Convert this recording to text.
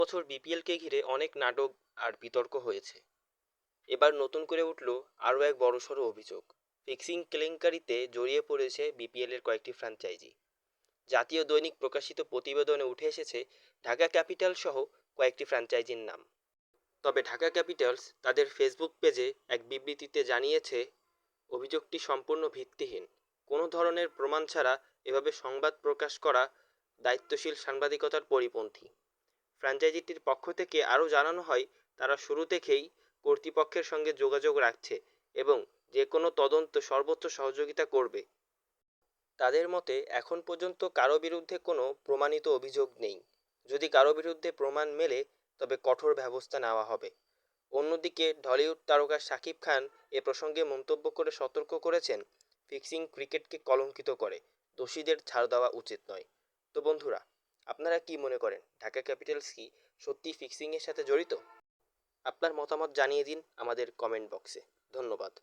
বছর বিপিএলকে ঘিরে অনেক নাটক আর বিতর্ক হয়েছে। এবার নতুন করে উঠল আরও এক বড়সড় অভিযোগ। ফিক্সিং কেলেঙ্কারিতে জড়িয়ে পড়েছে বিপিএল এর কয়েকটি ফ্র্যাঞ্চাইজি। জাতীয় দৈনিক প্রকাশিত প্রতিবেদনে উঠে এসেছে ঢাকা ক্যাপিটাল সহ কয়েকটি ফ্র্যাঞ্চাইজির নাম। তবে ঢাকা ক্যাপিটালস তাদের ফেসবুক পেজে এক বিবৃতিতে জানিয়েছে অভিযোগটি সম্পূর্ণ ভিত্তিহীন। কোনো ধরনের প্রমাণ ছাড়া এভাবে সংবাদ প্রকাশ করা দায়িত্বশীল সাংবাদিকতার পরিপন্থী। ফ্র্যাঞ্চাইজিটির পক্ষ থেকে আরও জানানো হয়, তারা শুরু থেকেই কর্তৃপক্ষের সঙ্গে যোগাযোগ রাখছে এবং যে কোনো তদন্ত সর্বোচ্চ সহযোগিতা করবে। তাদের মতে এখন পর্যন্ত কারো বিরুদ্ধে কোনো প্রমাণিত অভিযোগ নেই। যদি কারো বিরুদ্ধে প্রমাণ মেলে তবে কঠোর ব্যবস্থা নেওয়া হবে। অন্যদিকে ঢলিউড তারকা শাকিব খান এ প্রসঙ্গে মন্তব্য করে সতর্ক করেছেন, ফিক্সিং ক্রিকেটকে কলঙ্কিত করে, দোষীদের ছাড় দেওয়া উচিত নয়। তো বন্ধুরা, আপনারা কি মনে করেন, ঢাকা ক্যাপিটালস কি সত্যিই ফিক্সিংয়ের সাথে জড়িত? আপনার মতামত জানিয়ে দিন আমাদের কমেন্ট বক্সে। ধন্যবাদ।